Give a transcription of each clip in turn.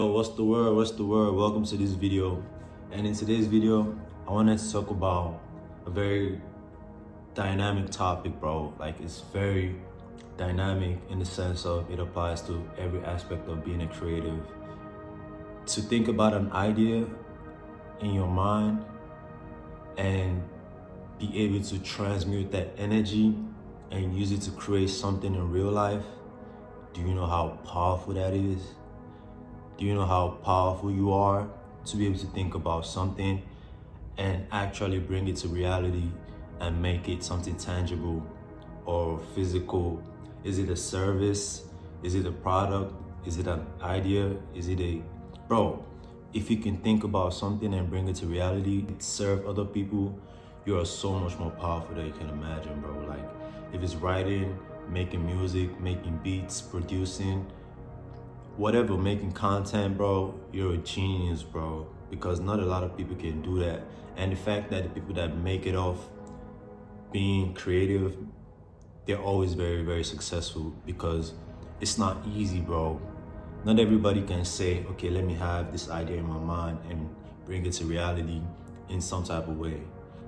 So what's the word? What's the word? Welcome to this video. And in today's video, I wanted to talk about a very dynamic topic, bro. Like it's very dynamic in the sense of it applies to every aspect of being a creative. To think about an idea in your mind and be able to transmute that energy and use it to create something in real life. Do you know how powerful that is? Do you know how powerful you are to be able to think about something and actually bring it to reality and make it something tangible or physical? Is it a service? Is it a product? Is it an idea? Is it a... Bro, if you can think about something and bring it to reality, serve other people, you are so much more powerful than you can imagine, bro. Like if it's writing, making music, making beats, producing, whatever, making content, bro, you're a genius, bro, because not a lot of people can do that. And the fact that the people that make it off being creative, they're always very, very successful because it's not easy, bro. Not everybody can say, okay, let me have this idea in my mind and bring it to reality in some type of way.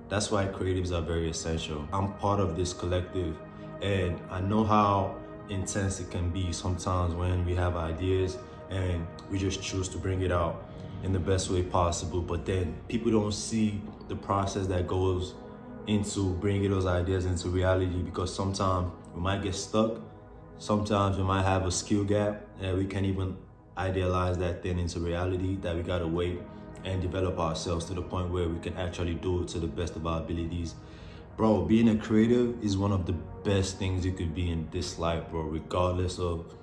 That's why creatives are very essential. I'm part of this collective and I know how intense it can be sometimes when we have ideas and we just choose to bring it out in the best way possible, but then people don't see the process that goes into bringing those ideas into reality, because sometimes we might get stuck, sometimes we might have a skill gap and we can't even idealize that thing into reality, that we gotta wait and develop ourselves to the point where we can actually do it to the best of our abilities. Bro, being a creative is one of the best things you could be in this life, bro, regardless of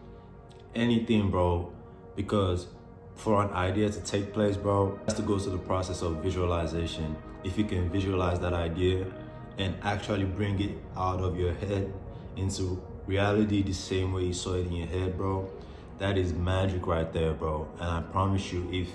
anything, bro. Because for an idea to take place, bro, it has to go through the process of visualization. If you can visualize that idea and actually bring it out of your head into reality the same way you saw it in your head, bro, that is magic right there, bro. And I promise you, if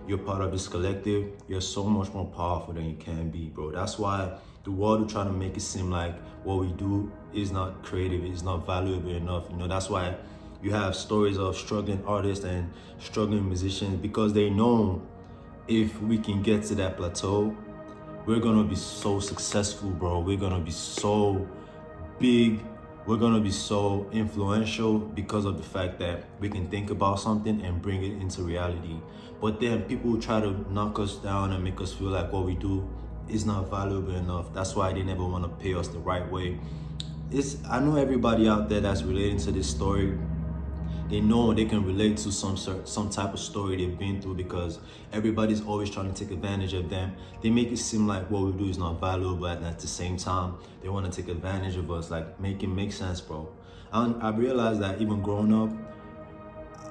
you're part of this collective, you're so much more powerful than you can be, bro. That's why the world will try to make it seem like what we do is not creative, it's not valuable enough. You know, that's why you have stories of struggling artists and struggling musicians, because they know if we can get to that plateau, we're gonna be so successful, bro. We're gonna be so big. We're gonna be so influential because of the fact that we can think about something and bring it into reality. But then people will try to knock us down and make us feel like what we do is not valuable enough. That's why they never want to pay us the right way. I know everybody out there that's relating to this story, they know they can relate to some type of story they've been through, because everybody's always trying to take advantage of them. They make it seem like what we do is not valuable, and at the same time, they want to take advantage of us. Like, make it make sense, bro. I realized that even growing up,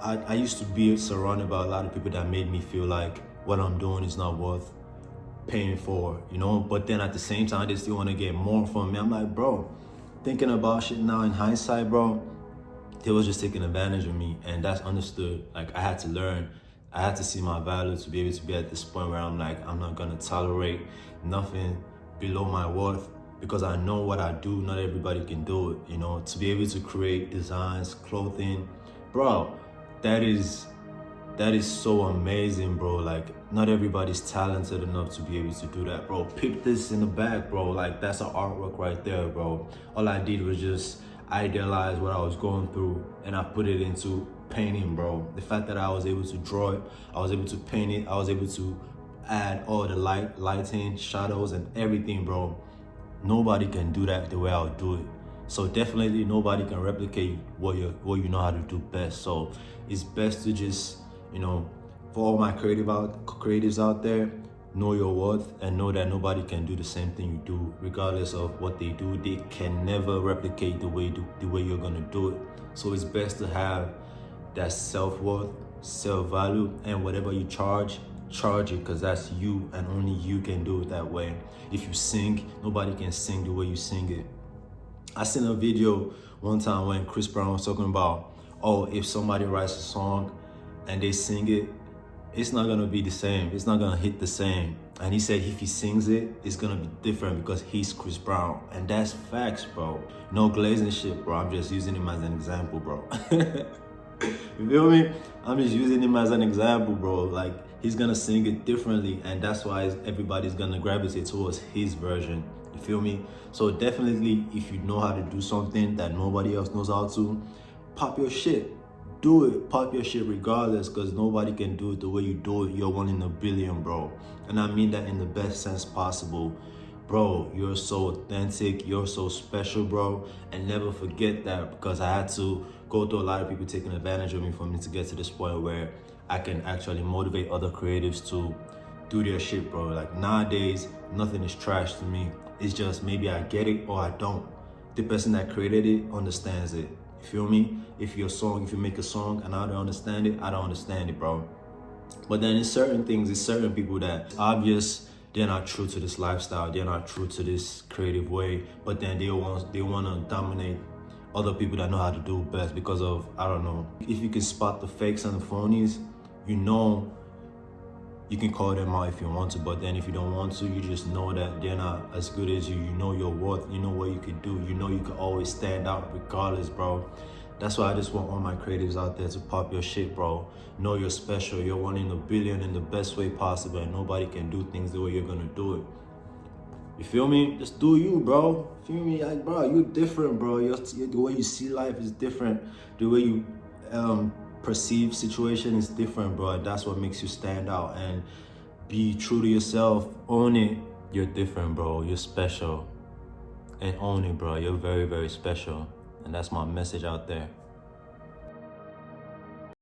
I used to be surrounded by a lot of people that made me feel like what I'm doing is not worth paying for, you know? But then at the same time, they still want to get more from me. I'm like, bro, thinking about shit now in hindsight, bro, they was just taking advantage of me, and that's understood. Like, I had to learn, I had to see my value to be able to be at this point where I'm like, I'm not gonna tolerate nothing below my worth, because I know what I do, not everybody can do it, you know? To be able to create designs, clothing, bro, that is so amazing, bro. Like, not everybody's talented enough to be able to do that, bro. Pick this in the back, bro. Like, that's an artwork right there, bro. All I did was just idealize what I was going through and I put it into painting, bro. The fact that I was able to draw it, I was able to paint it, I was able to add all the lighting, shadows and everything, bro. Nobody can do that the way I'll do it. So definitely nobody can replicate what you know how to do best. So it's best to just, you know, for all my creatives out there, know your worth and know that nobody can do the same thing you do, regardless of what they do. They can never replicate the way you're gonna do it. So it's best to have that self-worth, self-value, and whatever you charge it, because that's you and only you can do it that way. If you sing, nobody can sing the way you sing it. I seen a video one time when Chris Brown was talking about, oh, if somebody writes a song and they sing it, it's not gonna be the same. It's not gonna hit the same. And he said if he sings it, it's gonna be different because he's Chris Brown. And that's facts, bro. No glazing shit, bro. I'm just using him as an example, bro. You feel me? I'm just using him as an example, bro. Like, he's gonna sing it differently, and that's why everybody's gonna gravitate towards his version. You feel me? So definitely, if you know how to do something that nobody else knows how to, pop your shit. Do it. Pop your shit regardless, because nobody can do it the way you do it. You're one in a billion, bro. And I mean that in the best sense possible. Bro, you're so authentic, you're so special, bro. And never forget that, because I had to go through a lot of people taking advantage of me for me to get to this point where I can actually motivate other creatives to do their shit, bro. Like, nowadays, nothing is trash to me. It's just maybe I get it or I don't. The person that created it understands it. You feel me? If you make a song and I don't understand it, I don't understand it, bro. But then it's certain things, it's certain people that it's obvious they're not true to this lifestyle, they're not true to this creative way, but then they want to dominate other people that know how to do best because of, I don't know. If you can spot the fakes and the phonies, you know you can call them out if you want to, but then if you don't want to, you just know that they're not as good as you. You know your worth, you know what you can do, you know you can always stand out regardless, bro. That's why I just want all my creatives out there to pop your shit, bro. Know you're special, you're one in a billion in the best way possible, and nobody can do things the way you're gonna do it. You feel me? Just do you, bro. Feel me? Like, bro, you're different, bro. The way you see life is different. The way you perceive situation is different, bro. That's what makes you stand out. And be true to yourself. Own it. You're different, bro. You're special. And own it, bro. You're very, very special. And that's my message out there.